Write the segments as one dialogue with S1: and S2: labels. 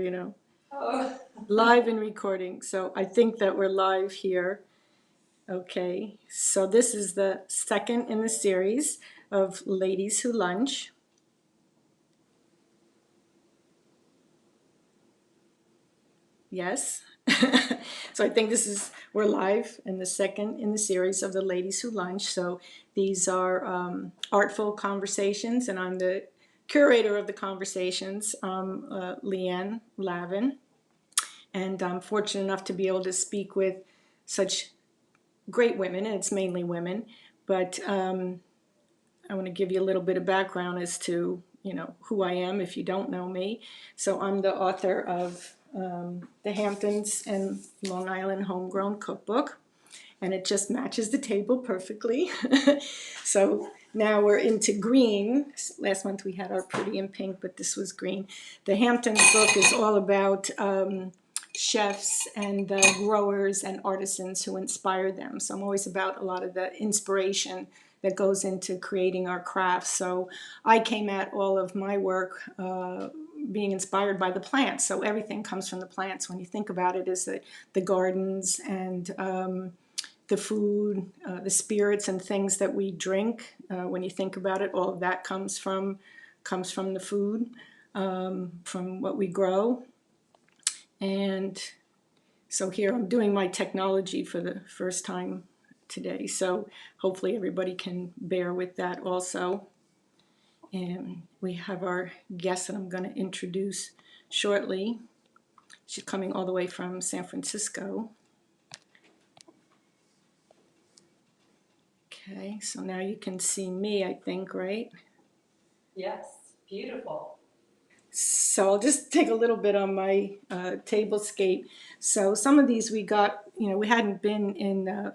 S1: you know,
S2: Oh.
S1: live and recording. So I think that we're live here. Okay, so this is the second in the series of Ladies Who Lunch. Yes. So I think we're live in the second in the series of the Ladies Who Lunch. So these are artful conversations, and I'm the curator of the conversations, Leanne Lavin. And I'm fortunate enough to be able to speak with such great women, and it's mainly women. But I want to give you a little bit of background as to, who I am if you don't know me. So I'm the author of the Hamptons and Long Island Homegrown Cookbook, and it just matches the table perfectly. So now we're into green. Last month we had our pretty in pink, but this was green. The Hamptons book is all about chefs and growers and artisans who inspire them. So I'm always about a lot of the inspiration that goes into creating our crafts. So I came at all of my work being inspired by the plants. So everything comes from the plants. When you think about it, is that the gardens and the food, the spirits and things that we drink. When you think about it, all of that comes from the food, from what we grow. And so here I'm doing my technology for the first time today. So hopefully everybody can bear with that also. And we have our guest that I'm going to introduce shortly. She's coming all the way from San Francisco. Okay, so now you can see me, I think, right?
S2: Yes, beautiful.
S1: So I'll just take a little bit on my tablescape. So some of these we got, we hadn't been in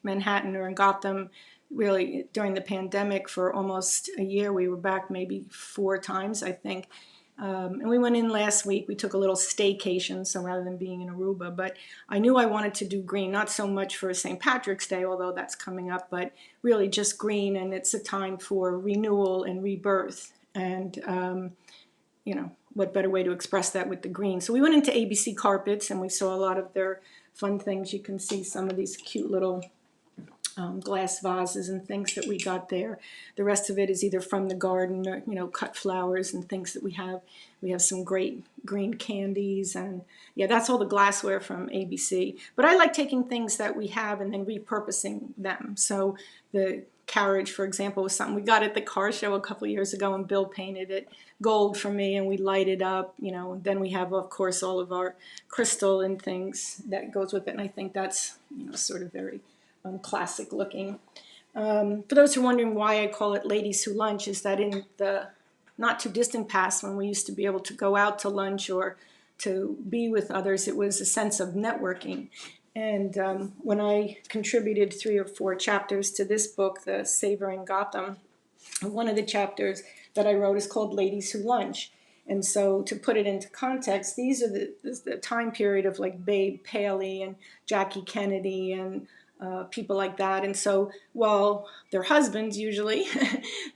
S1: Manhattan or in Gotham really during the pandemic for almost a year. We were back maybe 4 times, I think. And we went in last week. We took a little staycation, so rather than being in Aruba. But I knew I wanted to do green, not so much for St. Patrick's Day, although that's coming up, but really just green. And it's a time for renewal and rebirth. And what better way to express that with the green? So we went into ABC Carpets and we saw a lot of their fun things. You can see some of these cute little glass vases and things that we got there. The rest of it is either from the garden or, cut flowers and things that we have. We have some great green candies, and yeah, that's all the glassware from ABC. But I like taking things that we have and then repurposing them. So the carriage, for example, was something we got at the car show a couple of years ago, and Bill painted it gold for me, and we light it up, then we have, of course, all of our crystal and things that goes with it, and I think that's, sort of very classic looking. For those who are wondering why I call it Ladies Who Lunch, is that in the not too distant past, when we used to be able to go out to lunch or to be with others, it was a sense of networking. And when I contributed 3 or 4 chapters to this book, The Savoring Gotham, one of the chapters that I wrote is called Ladies Who Lunch. And so to put it into context, these are the time period of like Babe Paley and Jackie Kennedy and people like that. And so while their husbands usually,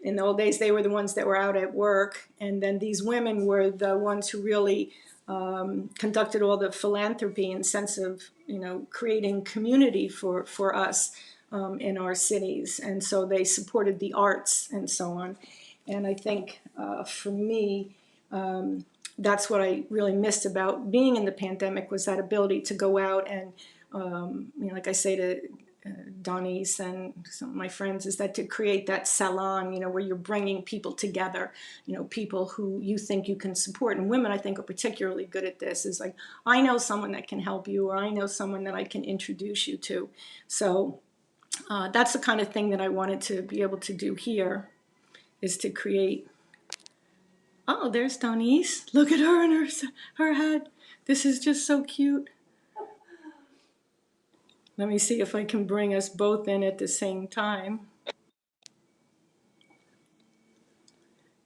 S1: in the old days, they were the ones that were out at work. And then these women were the ones who really conducted all the philanthropy and sense of, creating community for us in our cities. And so they supported the arts and so on. And I think for me, that's what I really missed about being in the pandemic, was that ability to go out and, like I say to Doniece and some of my friends, is that to create that salon, where you're bringing people together, people who you think you can support. And women, I think, are particularly good at this. Is like, I know someone that can help you, or I know someone that I can introduce you to. So that's the kind of thing that I wanted to be able to do here, is to create. Oh, there's Doniece. Look at her and her head. This is just so cute. Let me see if I can bring us both in at the same time.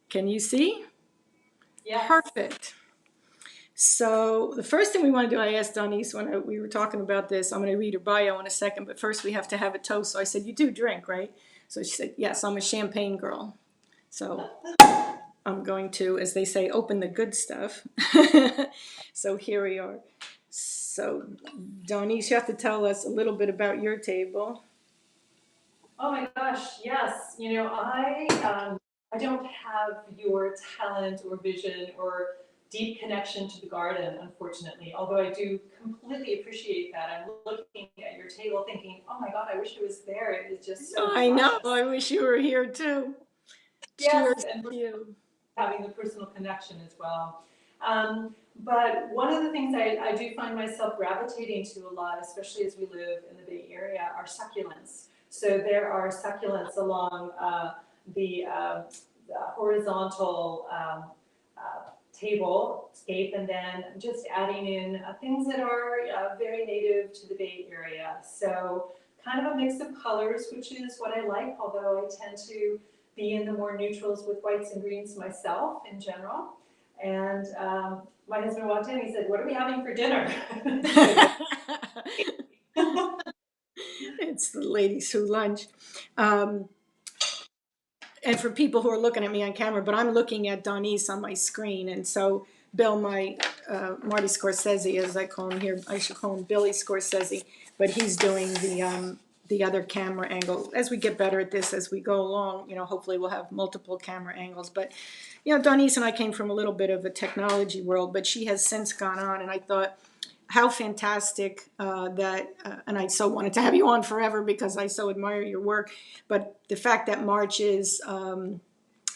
S1: Can you see?
S2: Yes.
S1: Perfect. So the first thing we want to do, I asked Doniece when we were talking about this, I'm going to read her bio in a second, but first we have to have a toast. So I said, you do drink, right? So she said, yes, I'm a champagne girl. So I'm going to, as they say, open the good stuff. So here we are. So, Doniece, you have to tell us a little bit about your table.
S2: Oh my gosh, yes. I don't have your talent or vision or deep connection to the garden, unfortunately. Although I do completely appreciate that. I'm looking at your table, thinking, "Oh my God, I wish it was there. It is just so
S1: I know.
S2: luscious."
S1: I wish you were here too.
S2: Yes,
S1: Cheers
S2: and
S1: to you.
S2: having the personal connection as well. But one of the things I do find myself gravitating to a lot, especially as we live in the Bay Area, are succulents. So there are succulents along the horizontal table scape, and then just adding in things that are very native to the Bay Area. So kind of a mix of colors, which is what I like, although I tend to be in the more neutrals with whites and greens myself in general. And my husband walked in, he said, "What are we having for dinner?"
S1: It's the ladies who lunch. Um, and for people who are looking at me on camera, but I'm looking at Doniece on my screen. And so Bill, my Marty Scorsese, as I call him here, I should call him Billy Scorsese, but he's doing the other camera angle. As we get better at this, as we go along, hopefully we'll have multiple camera angles. But, Doniece and I came from a little bit of a technology world, but she has since gone on, and I thought, how fantastic and I so wanted to have you on forever because I so admire your work. But the fact that March is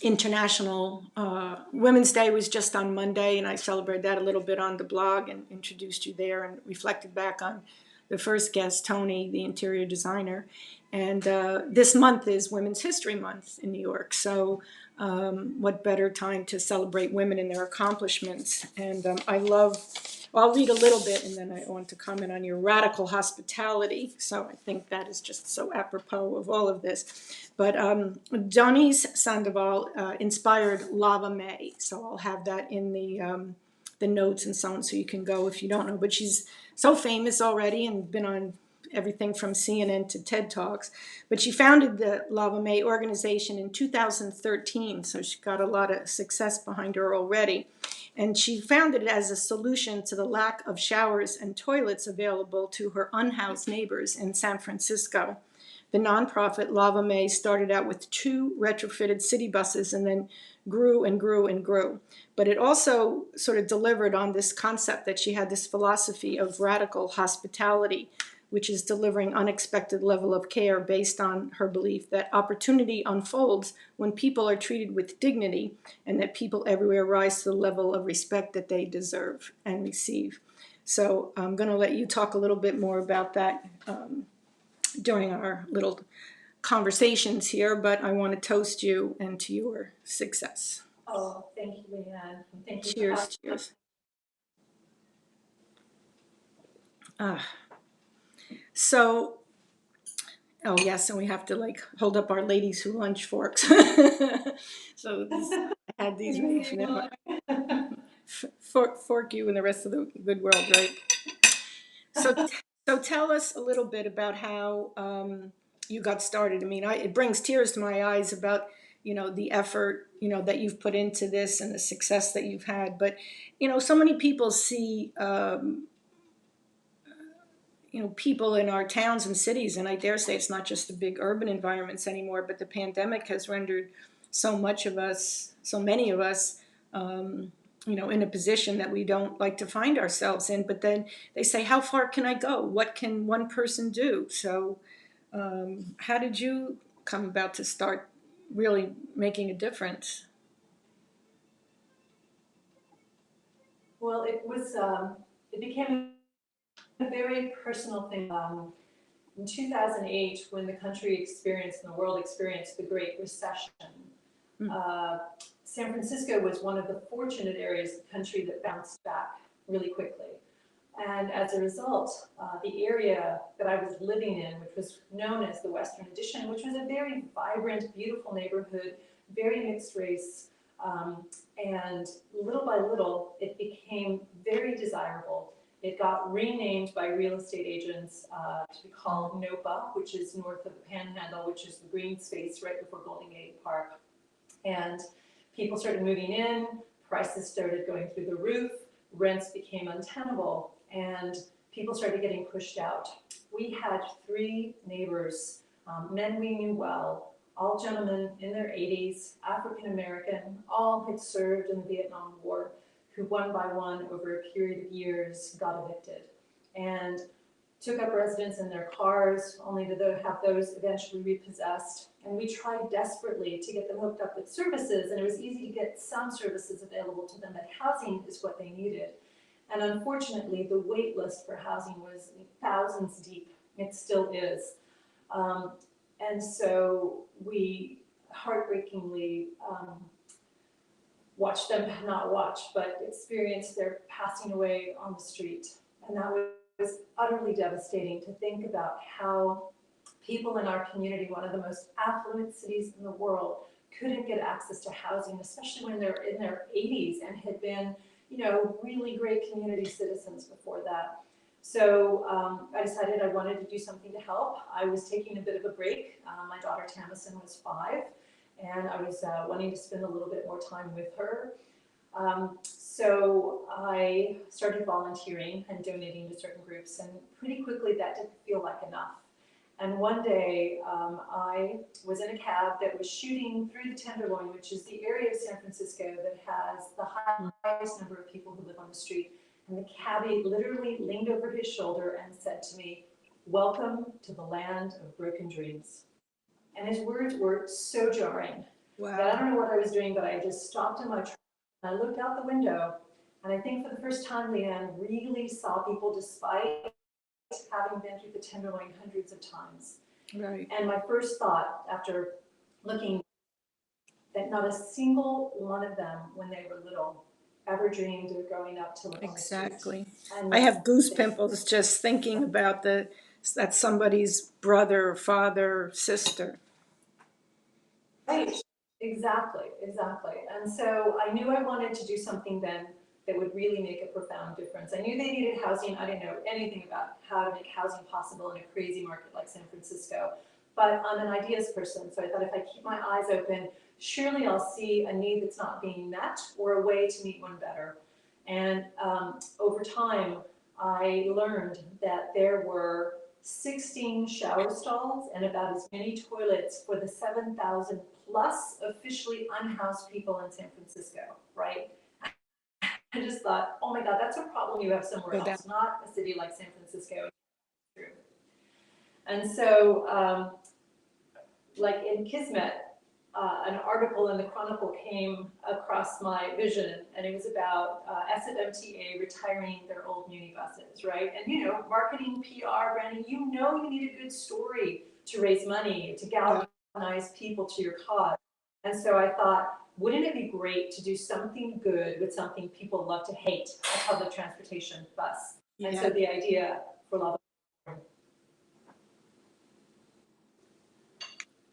S1: International Women's Day was just on Monday, and I celebrated that a little bit on the blog and introduced you there and reflected back on the first guest, Tony, the interior designer. And this month is Women's History Month in New York. So what better time to celebrate women and their accomplishments? And I'll read a little bit, and then I want to comment on your radical hospitality. So I think that is just so apropos of all of this. But Doniece Sandoval inspired Lava May. So I'll have that in the notes and so on, so you can go if you don't know. But she's so famous already and been on everything from CNN to TED Talks. But she founded the Lava May organization in 2013, so she got a lot of success behind her already. And she founded it as a solution to the lack of showers and toilets available to her unhoused neighbors in San Francisco. The nonprofit Lava May started out with 2 retrofitted city buses and then grew and grew and grew. But it also sort of delivered on this concept that she had this philosophy of radical hospitality, which is delivering unexpected level of care based on her belief that opportunity unfolds when people are treated with dignity and that people everywhere rise to the level of respect that they deserve and receive. So I'm going to let you talk a little bit more about that during our little conversations here, but I want to toast you and to your success.
S2: Oh, thank you, Leanne. Thank you for
S1: Cheers, cheers. So, oh yes, and we have to like hold up our ladies who lunch forks. So I had these ready for them. Fork you and the rest of the good world, right? So, so tell us a little bit about how you got started. I mean, it brings tears to my eyes about the effort that you've put into this and the success that you've had. But so many people see people in our towns and cities, and I dare say it's not just the big urban environments anymore, but the pandemic has rendered so many of us, in a position that we don't like to find ourselves in. But then they say, how far can I go? What can one person do? So how did you come about to start really making a difference?
S2: Well, it became a very personal thing. In 2008, when the country experienced and the world experienced the Great Recession, uh, San Francisco was one of the fortunate areas of the country that bounced back really quickly. And as a result, the area that I was living in, which was known as the Western Addition, which was a very vibrant, beautiful neighborhood, very mixed race, and little by little, it became very desirable. It got renamed by real estate agents to be called NOPA, which is north of the Panhandle, which is the green space right before Golden Gate Park. And People started moving in, prices started going through the roof, rents became untenable, and people started getting pushed out. We had 3 neighbors, men we knew well, all gentlemen in their 80s, African American, all had served in the Vietnam War, who one by one over a period of years got evicted and took up residence in their cars, only to have those eventually repossessed. And we tried desperately to get them hooked up with services, and it was easy to get some services available to them, but housing is what they needed. And unfortunately, the wait list for housing was thousands deep. It still is. And so we heartbreakingly watched them, not watch, but experienced their passing away on the street. And that was utterly devastating to think about how people in our community, one of the most affluent cities in the world, couldn't get access to housing, especially when they're in their 80s and had been, really great community citizens before that. So I decided I wanted to do something to help. I was taking a bit of a break. My daughter Tamison was 5, and I was wanting to spend a little bit more time with her. So I started volunteering and donating to certain groups, and pretty quickly that didn't feel like enough. And one day I was in a cab that was shooting through the Tenderloin, which is the area of San Francisco that has the highest number of people who live on the street. And the cabbie literally leaned over his shoulder and said to me, "Welcome to the land of broken dreams." And his words were so jarring that I don't know what I was doing, but I just stopped in my truck and I looked out the window. And I think for the first time, Leanne, really saw people despite having been through the Tenderloin hundreds of times.
S1: Right.
S2: And my first thought after looking that not a single one of them when they were little ever dreamed of growing up to live on the street.
S1: Exactly.
S2: And
S1: I have goose pimples just thinking about that's somebody's brother, father, sister.
S2: right, exactly. And so I knew I wanted to do something then that would really make a profound difference. I knew they needed housing. I didn't know anything about how to make housing possible in a crazy market like San Francisco, but I'm an ideas person. So I thought if I keep my eyes open, surely I'll see a need that's not being met or a way to meet one better. And over time, I learned that there were 16 shower stalls and about as many toilets for the 7,000 plus officially unhoused people in San Francisco, right? I just thought, oh my God, that's a problem you have somewhere else, not a city like San Francisco. And so, like in Kismet, an article in the Chronicle came across my vision, and it was about SFMTA retiring their old muni buses, right? And marketing, PR, branding, you need a good story to raise money, to galvanize people to your cause. And so I thought, wouldn't it be great to do something good with something people love to hate, a public transportation bus? And so the idea for Love.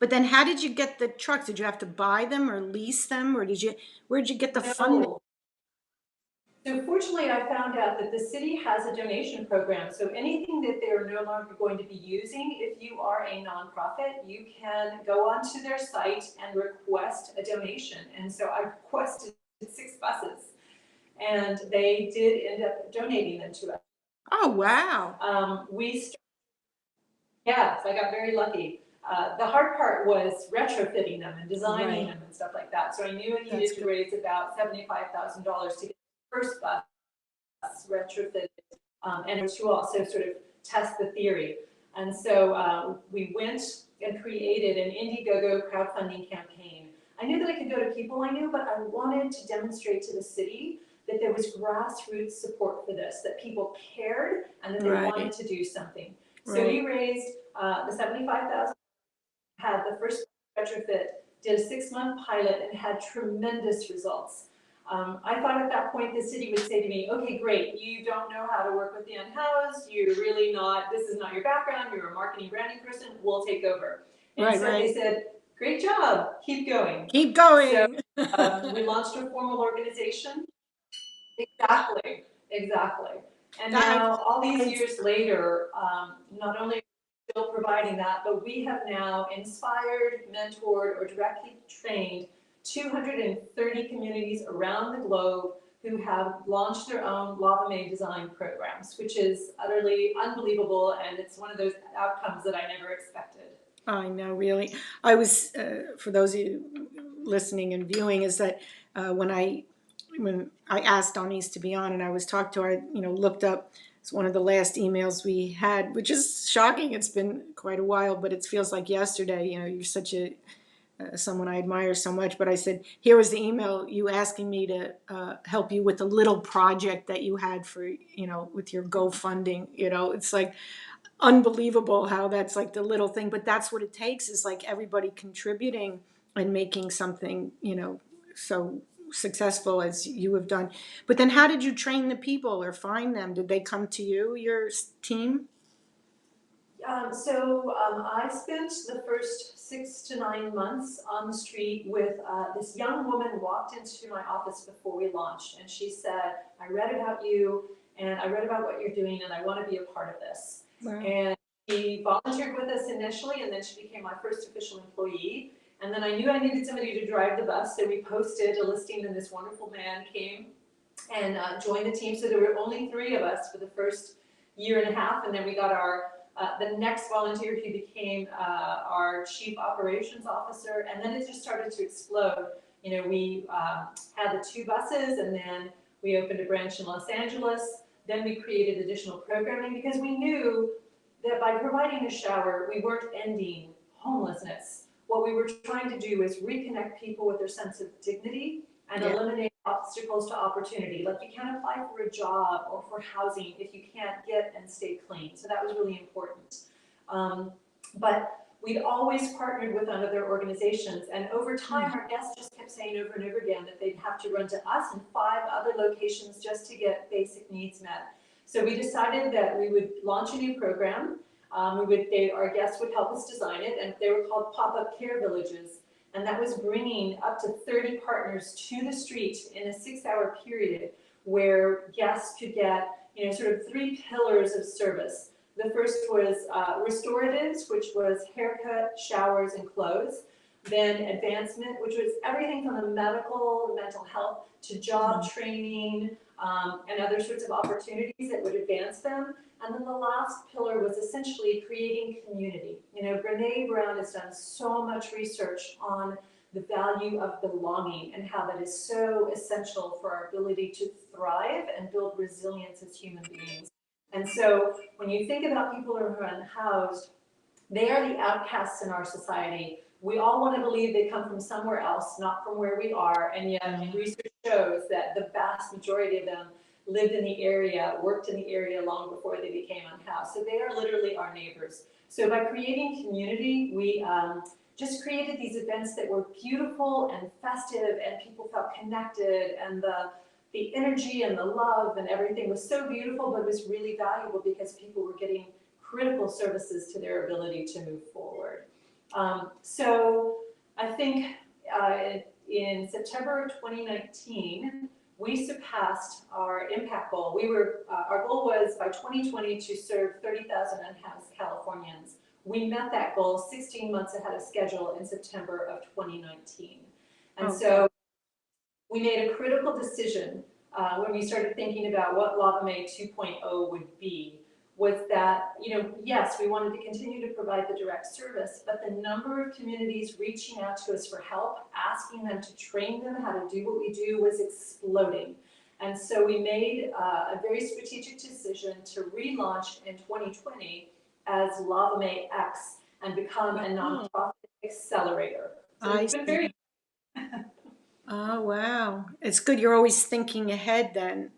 S1: But then how did you get the trucks? Did you have to buy them or lease them, or where'd you get the funding?
S2: So fortunately, I found out that the city has a donation program. So anything that they're no longer going to be using, if you are a nonprofit, you can go onto their site and request a donation. And so I requested 6 buses, and they did end up donating them to us.
S1: Oh, wow.
S2: Yes, I got very lucky. The hard part was retrofitting them and designing them and stuff like that. So I knew I needed to raise about $75,000 to get the first bus retrofitted, and to also sort of test the theory. And so we went and created an Indiegogo crowdfunding campaign. I knew that I could go to people I knew, but I wanted to demonstrate to the city that there was grassroots support for this, that people cared and that they wanted to do something. So we raised the $75,000, had the first retrofit, did a 6-month pilot, and had tremendous results. I thought at that point the city would say to me, okay, great, you don't know how to work with the unhoused, you're really not, this is not your background, you're a marketing branding person, we'll take over. And so they said, great job, keep going.
S1: Keep going.
S2: So we launched a formal organization. Exactly. And now, all these years later, not only are we still providing that, but we have now inspired, mentored, or directly trained 230 communities around the globe who have launched their own Lava Mae design programs, which is utterly unbelievable, and it's one of those outcomes that I never expected.
S1: I know, really. I was, for those of you listening and viewing, is that when I asked Doniece to be on and I was talked to her, I looked up. It's one of the last emails we had, which is shocking. It's been quite a while, but it feels like yesterday. You're such a someone I admire so much. But I said, here was the email, you asking me to help you with a little project that you had for with your GoFunding. It's like unbelievable how that's like the little thing, but that's what it takes, is like everybody contributing and making something so successful as you have done. But then how did you train the people or find them? Did they come to you, your team?
S2: I spent the first 6 to 9 months on the street with this young woman walked into my office before we launched, and she said, I read about you and I read about what you're doing and I want to be a part of this.
S1: Wow.
S2: And she volunteered with us initially, and then she became my first official employee. And then I knew I needed somebody to drive the bus, so we posted a listing, and this wonderful man came and joined the team. So there were only 3 of us for the first year and a half, and then we got our the next volunteer who became our chief operations officer, and then it just started to explode. We had the 2 buses, and then we opened a branch in Los Angeles. Then we created additional programming because we knew that by providing a shower, we weren't ending homelessness. What we were trying to do is reconnect people with their sense of dignity and eliminate obstacles to opportunity. Like, you can't apply for a job or for housing if you can't get and stay clean. So that was really important. But we'd always partnered with other organizations, and over time, our guests just kept saying over and over again that they'd have to run to us and 5 other locations just to get basic needs met. So we decided that we would launch a new program. Our guests would help us design it, and they were called pop-up care villages. And that was bringing up to 30 partners to the street in a 6-hour period, where guests could get, sort of 3 pillars of service. The first was restoratives, which was haircut, showers, and clothes. Then advancement, which was everything from the medical, mental health, to job training, and other sorts of opportunities that would advance them. And then the last pillar was essentially creating community. Brene Brown has done so much research on the value of belonging and how that is so essential for our ability to thrive and build resilience as human beings. And so when you think about people who are unhoused, they are the outcasts in our society. We all want to believe they come from somewhere else, not from where we are, and yet research shows that the vast majority of them lived in the area, worked in the area long before they became unhoused. So they are literally our neighbors. So by creating community, we just created these events that were beautiful and festive, and people felt connected, and the energy and the love and everything was so beautiful, but it was really valuable because people were getting critical services to their ability to move forward. So I think in September 2019, we surpassed our impact goal. Our goal was by 2020 to serve 30,000 unhoused Californians. We met that goal 16 months ahead of schedule in September of 2019. And so we made a critical decision when we started thinking about what Lava Mae 2.0 would be, was that, yes, we wanted to continue to provide the direct service, but the number of communities reaching out to us for help, asking them to train them how to do what we do, was exploding. And so we made a very strategic decision to relaunch in 2020 as Lava Mae X and become a nonprofit accelerator. So it's been very
S1: Oh, wow. It's good. You're always thinking ahead then,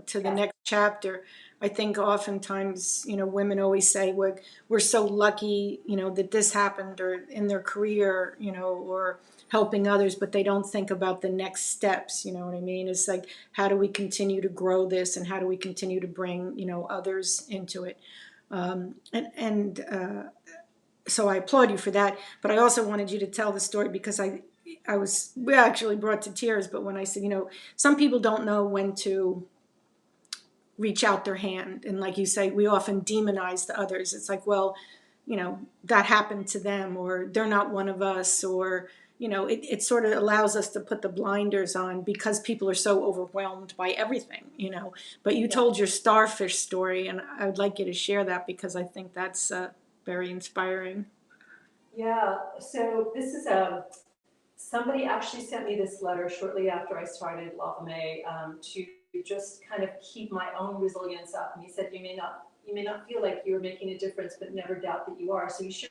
S1: to the next chapter. I think oftentimes, women always say we're so lucky, that this happened, or in their career, or helping others, but they don't think about the next steps. You know what I mean? It's like, how do we continue to grow this, and how do we continue to bring, others into it? So I applaud you for that. But I also wanted you to tell the story because we actually brought to tears, but when I said, some people don't know when to reach out their hand. And like you say, we often demonize the others. It's like, well, that happened to them, or they're not one of us, or, it sort of allows us to put the blinders on because people are so overwhelmed by everything. But you
S2: Yeah.
S1: told your starfish story, and I would like you to share that because I think that's very inspiring.
S2: Yeah, so this is somebody actually sent me this letter shortly after I started Lava May, to just kind of keep my own resilience up. And he said, you may not feel like you're making a difference, but never doubt that you are. So you should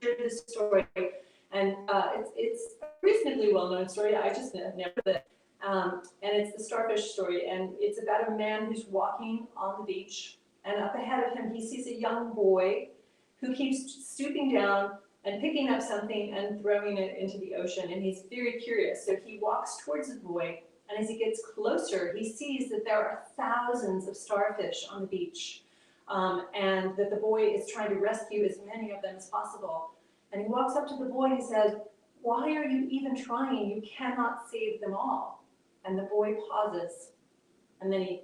S2: share this story. And it's a reasonably well-known story. I just never heard it. And it's the Starfish Story. And it's about a man who's walking on the beach. And up ahead of him, he sees a young boy who keeps stooping down and picking up something and throwing it into the ocean. And he's very curious. So he walks towards the boy. And as he gets closer, he sees that there are thousands of starfish on the beach. And that the boy is trying to rescue as many of them as possible. And he walks up to the boy and he says, "Why are you even trying? You cannot save them all." And the boy pauses, and then he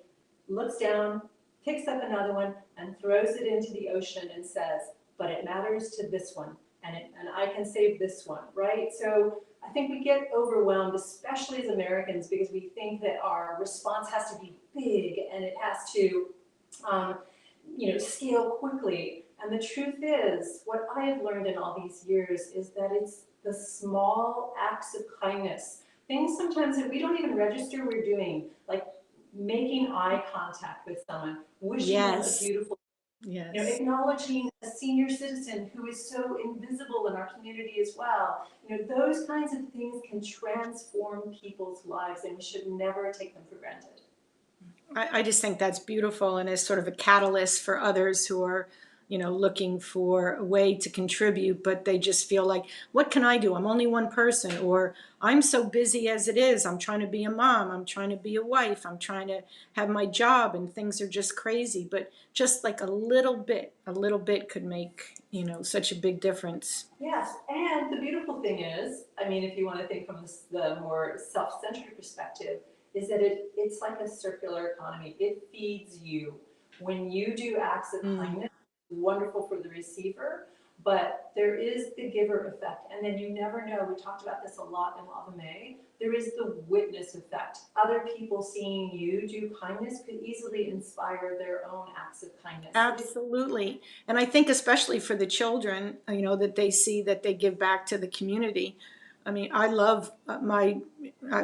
S2: looks down, picks up another one, and throws it into the ocean and says, "But it matters to this one, and I can save this one," right? So I think we get overwhelmed, especially as Americans, because we think that our response has to be big and it has to um, scale quickly. And the truth is, what I have learned in all these years is that it's the small acts of kindness, things sometimes that we don't even register we're doing, like making eye contact with someone, wishing them a
S1: Yes,
S2: beautiful,
S1: yes.
S2: acknowledging a senior citizen who is so invisible in our community as well. Those kinds of things can transform people's lives, and we should never take them for granted.
S1: I just think that's beautiful and is sort of a catalyst for others who are, looking for a way to contribute, but they just feel like, what can I do? I'm only one person, or I'm so busy as it is. I'm trying to be a mom. I'm trying to be a wife. I'm trying to have my job, and things are just crazy. But just like a little bit could make, such a big difference.
S2: Yes, and the beautiful thing is, I mean, if you want to think from the more self-centered perspective, is that it's like a circular economy. It feeds you. When you do acts of
S1: Mm.
S2: kindness, it's wonderful for the receiver, but there is the giver effect. And then you never know, we talked about this a lot in Lava May, there is the witness effect. Other people seeing you do kindness could easily inspire their own acts of kindness. So
S1: Absolutely. And I think especially for the children, that they see that they give back to the community. I mean, I love I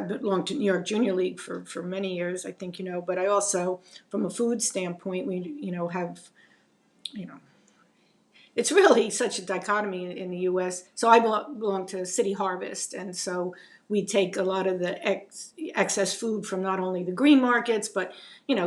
S1: belonged to New York Junior League for many years, I think, but I also, from a food standpoint, we, have, you know, it's really such a dichotomy in the U.S. So I belong to City Harvest, and so we take a lot of the excess food from not only the green markets, but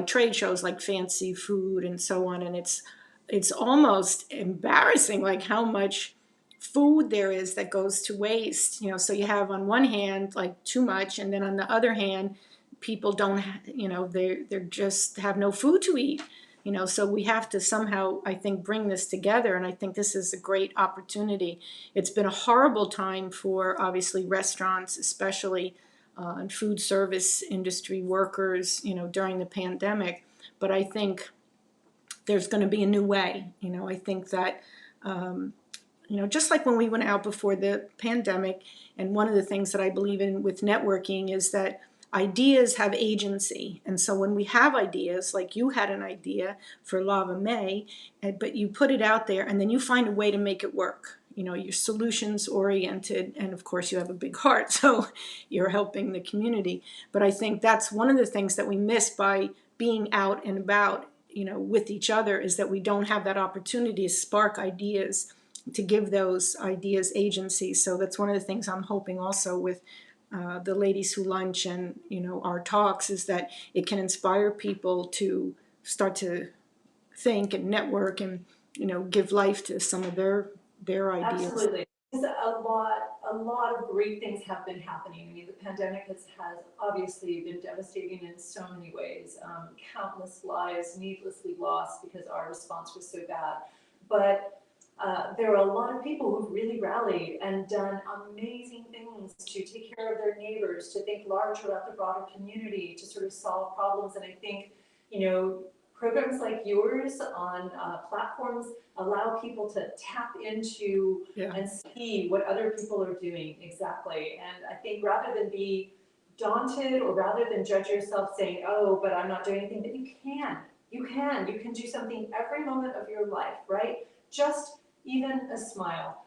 S1: trade shows like Fancy Food and so on. And it's almost embarrassing, like how much food there is that goes to waste. So you have on one hand like too much, and then on the other hand, people don't, they're just have no food to eat. So we have to somehow, I think, bring this together, and I think this is a great opportunity. It's been a horrible time for, obviously, restaurants, especially, and food service industry workers, during the pandemic. But I think there's going to be a new way. I think that, just like when we went out before the pandemic, and one of the things that I believe in with networking is that ideas have agency. And so when we have ideas, like you had an idea for Lava May, but you put it out there and then you find a way to make it work. You're solutions oriented, and of course you have a big heart, so you're helping the community. But I think that's one of the things that we miss by being out and about, with each other, is that we don't have that opportunity to spark ideas, to give those ideas agency. So that's one of the things I'm hoping also with the ladies who lunch and our talks, is that it can inspire people to start to think and network and give life to some of their ideas.
S2: absolutely. Because a lot of great things have been happening. I mean, the pandemic has obviously been devastating in so many ways. Countless lives needlessly lost because our response was so bad. But there are a lot of people who've really rallied and done amazing things to take care of their neighbors, to think larger about the broader community, to sort of solve problems. And I think, you know, programs like yours on platforms allow people to tap into
S1: Yeah.
S2: and see what other people are doing exactly. And I think rather than be daunted or rather than judge yourself saying, oh, but I'm not doing anything, that you can do something every moment of your life, right? Just even a smile.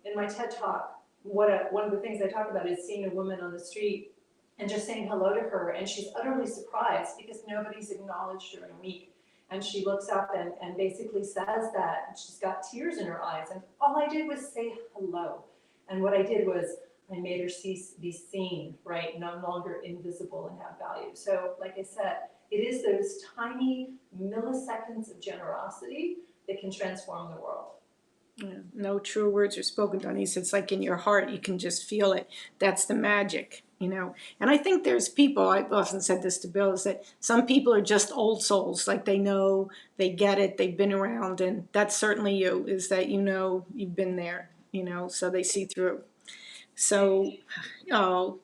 S2: In my TED Talk, one of the things I talk about is seeing a woman on the street and just saying hello to her, and she's utterly surprised because nobody's acknowledged her in a week. And she looks up and basically says that, and she's got tears in her eyes, and all I did was say hello. And what I did was I made her be seen, right? No longer invisible and have value. So, like I said, it is those tiny milliseconds of generosity that can transform the world.
S1: Yeah. No true words are spoken, Doniece. It's like in your heart, you can just feel it. That's the magic, you know. And I think there's people, I've often said this to Bill, is that some people are just old souls, like they know, they get it, they've been around, and that's certainly you, is that you know you've been there, you know, so they see through. So, oh,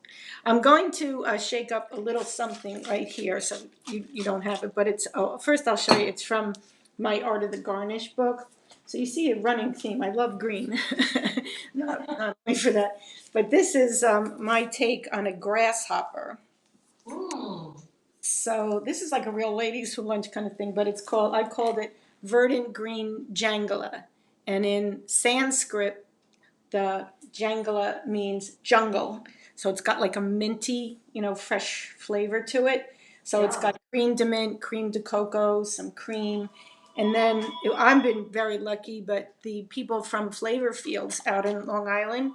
S1: I'm going to shake up a little something right here, so you don't have it, but it's, oh, first I'll show you, it's from my Art of the Garnish book. So you see a running theme. I love green, not only for that, but this is my take on a grasshopper.
S2: Mm.
S1: So this is like a real ladies who lunch kind of thing, but I called it Verdant Green Jangala, and in Sanskrit, the Jangala means jungle. So it's got like a minty, you know, fresh flavor to it. So it's
S2: Yeah.
S1: got cream de mint, cream de cocoa, some cream. And then I've been very lucky, but the people from Flavor Fields out in Long Island.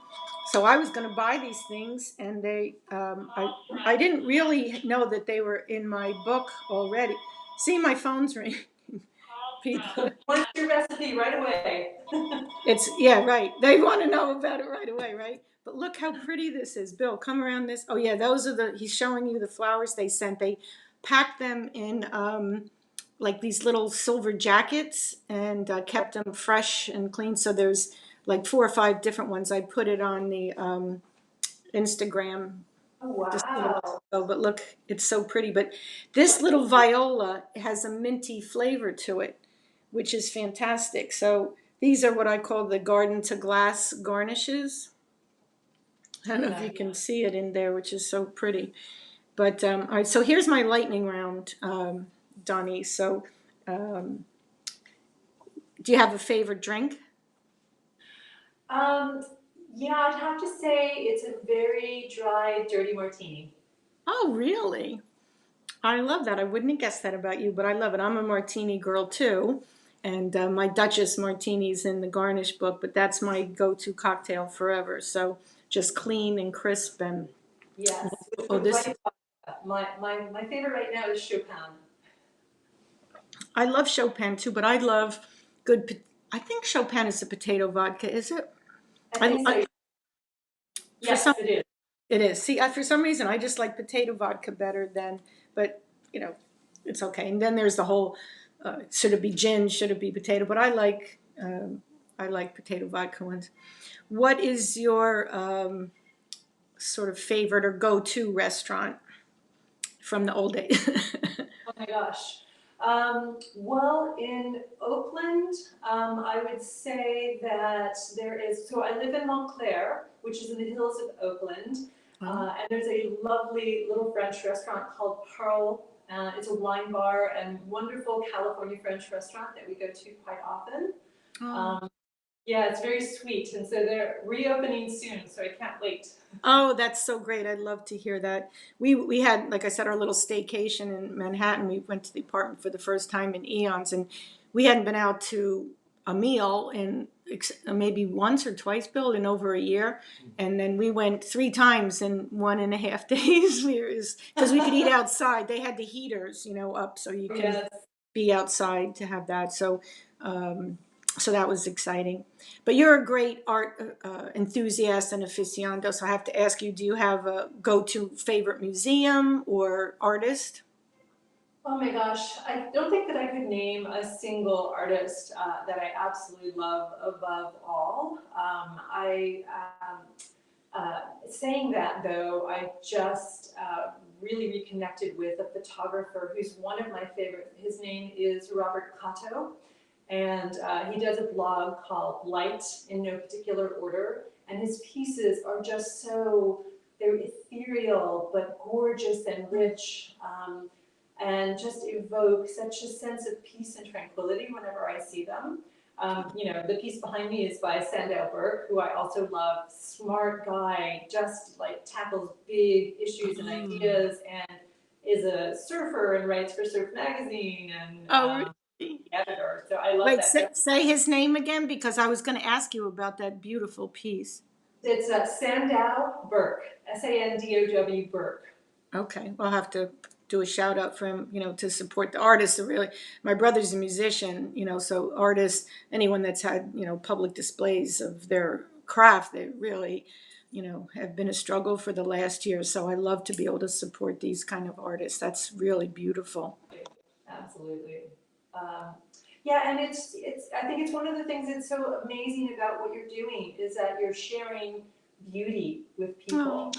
S1: So I was going to buy these things, and I didn't really know that they were in my book already. See, my phone's ringing. People.
S2: What's your recipe right away?
S1: It's, yeah, right. They want to know about it right away, right? But look how pretty this is. Bill, come around this. Oh yeah, those are he's showing you the flowers they sent. They packed them in like these little silver jackets and kept them fresh and clean. So there's like 4 or 5 different ones. I put it on the Instagram.
S2: Oh,
S1: Just a little
S2: wow.
S1: while ago, but look, it's so pretty. But this little viola has a minty flavor to it, which is fantastic. So these are what I call the garden to glass garnishes. I don't know if you can see it in there, which is so pretty. But all right, so here's my lightning round, Donnie. So um, do you have a favorite drink?
S2: Um, yeah, I'd have to say it's a very dry, dirty martini.
S1: Oh, really? I love that. I wouldn't have guessed that about you, but I love it. I'm a martini girl too. And my Duchess martinis in the Garnish book, but that's my go-to cocktail forever. So just clean and crisp and
S2: Yes, with
S1: oh,
S2: the
S1: this
S2: right vodka. My favorite right now is Chopin.
S1: I love Chopin too, but I love good. I think Chopin is a potato vodka, is it?
S2: I think so.
S1: For some
S2: Yes, it is.
S1: it is. See, for some reason I just like potato vodka better than, but you know, it's okay. And then there's the whole should it be gin, should it be potato? But I like potato vodka ones. What is your sort of favorite or go-to restaurant from the old days?
S2: Oh my gosh. Well, in Oakland, I would say that there is, so I live in Montclair, which is in the hills of Oakland, and there's a lovely little French restaurant called Pearl. It's a wine bar and wonderful California French restaurant that we go to quite often.
S1: Oh.
S2: Um, yeah, it's very sweet, and so they're reopening soon, so I can't wait.
S1: Oh, that's so great. I'd love to hear that. We had, like I said, our little staycation in Manhattan. We went to the apartment for the first time in eons, and we hadn't been out to a meal in maybe once or twice, Bill, in over a year. And then we went 3 times in 1.5 days. Because we could eat outside. They had the heaters, you know, up so you can
S2: Yes.
S1: be outside to have that. Um, so that was exciting. But you're a great art enthusiast and aficionado. So I have to ask you: do you have a go-to favorite museum or artist?
S2: Oh my gosh, I don't think that I could name a single artist that I absolutely love above all. Saying that though, I just really reconnected with a photographer who's one of my favorite. His name is Robert Cotto, and he does a blog called Light in No Particular Order, and his pieces are just so, they're ethereal but gorgeous and rich, and just evoke such a sense of peace and tranquility whenever I see them. The piece behind me is by Sandow Burke, who I also love. Smart guy, just like tackles big issues and ideas, and is a surfer and writes for Surf Magazine and
S1: Oh, really?
S2: the editor. So I love
S1: Wait,
S2: that.
S1: say his name again because I was going to ask you about that beautiful piece.
S2: It's Sandow Burke, Sandow Burke.
S1: Okay, I'll have to do a shout out for him, to support the artists. Really, my brother's a musician, so artists, anyone that's had, public displays of their craft, they really, have been a struggle for the last year. So I love to be able to support these kind of artists. That's really beautiful.
S2: Absolutely. Um, yeah, and it's. I think it's one of the things that's so amazing about what you're doing is that you're sharing beauty with
S1: Oh,
S2: people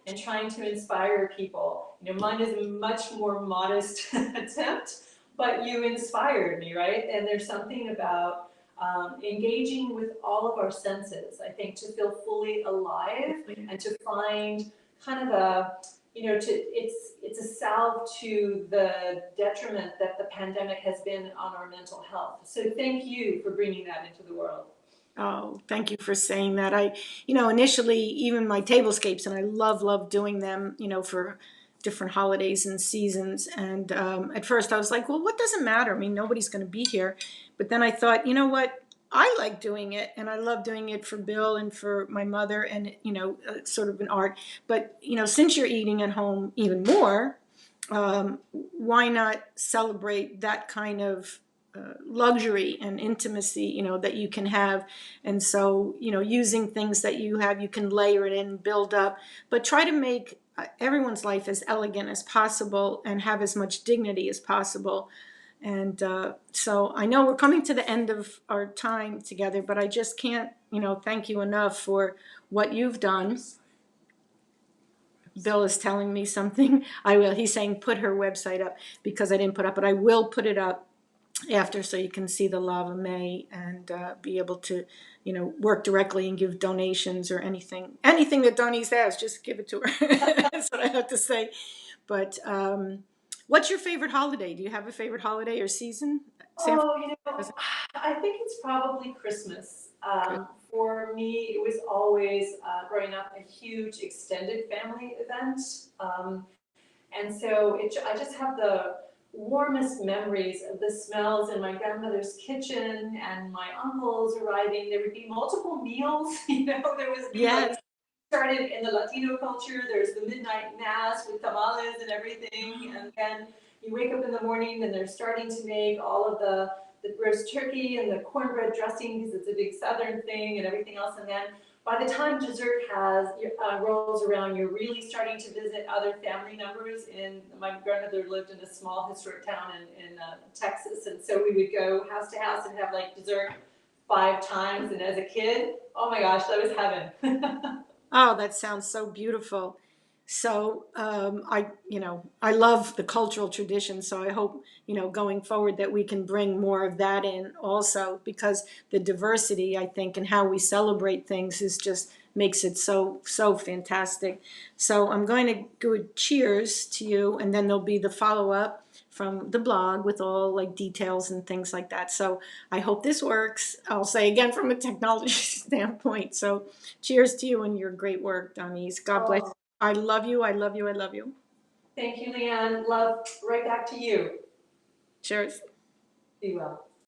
S2: and trying to inspire people. Mine is a much more modest attempt, but you inspired me, right? And there's something about engaging with all of our senses, I think, to feel fully alive and to find kind of a, it's a salve to the detriment that the pandemic has been on our mental health. So thank you for bringing that into the world.
S1: oh, thank you for saying that. Initially, even my tablescapes, and I love doing them, for different holidays and seasons. And at first I was like, well, what does it matter? I mean, nobody's going to be here. But then I thought, you know what? I like doing it, and I love doing it for Bill and for my mother, and, it's sort of an art. But, since you're eating at home even more, why not celebrate that kind of luxury and intimacy, that you can have. And so, using things that you have, you can layer it in, build up, but try to make everyone's life as elegant as possible and have as much dignity as possible. And so I know we're coming to the end of our time together, but I just can't, thank you enough for what you've done. Bill is telling me something. I will. He's saying put her website up because I didn't put up, but I will put it up after so you can see the Lava May and be able to, work directly and give donations or anything that Doniece has, just give it to her. That's what I have to say. But what's your favorite holiday? Do you have a favorite holiday or season?
S2: Oh, I think it's probably Christmas.
S1: Good.
S2: For me, it was always growing up a huge extended family event. And so I just have the warmest memories of the smells in my grandmother's kitchen and my uncles arriving. There would be multiple meals, there was
S1: Yes.
S2: started in the Latino culture, there's the midnight mass with tamales and everything, and then you wake up in the morning and they're starting to make all of the roast turkey and the cornbread dressing because it's a big southern thing and everything else, and then by the time dessert rolls around, you're really starting to visit other family members. My grandmother lived in a small historic town in Texas, and so we would go house to house and have like dessert 5 times. And as a kid, oh my gosh, that was heaven.
S1: Oh, that sounds so beautiful. So I love the cultural tradition. So I hope, going forward that we can bring more of that in also because the diversity, I think, and how we celebrate things is just makes it so fantastic. So I'm going to go with cheers to you, and then there'll be the follow up from the blog with all like details and things like that. So I hope this works. I'll say again from a technology standpoint. So cheers to you and your great work, Doniece. God bless.
S2: Oh,
S1: I love you. I love you. I love you.
S2: thank you, Leanne. Love right back to you.
S1: Cheers.
S2: Be well.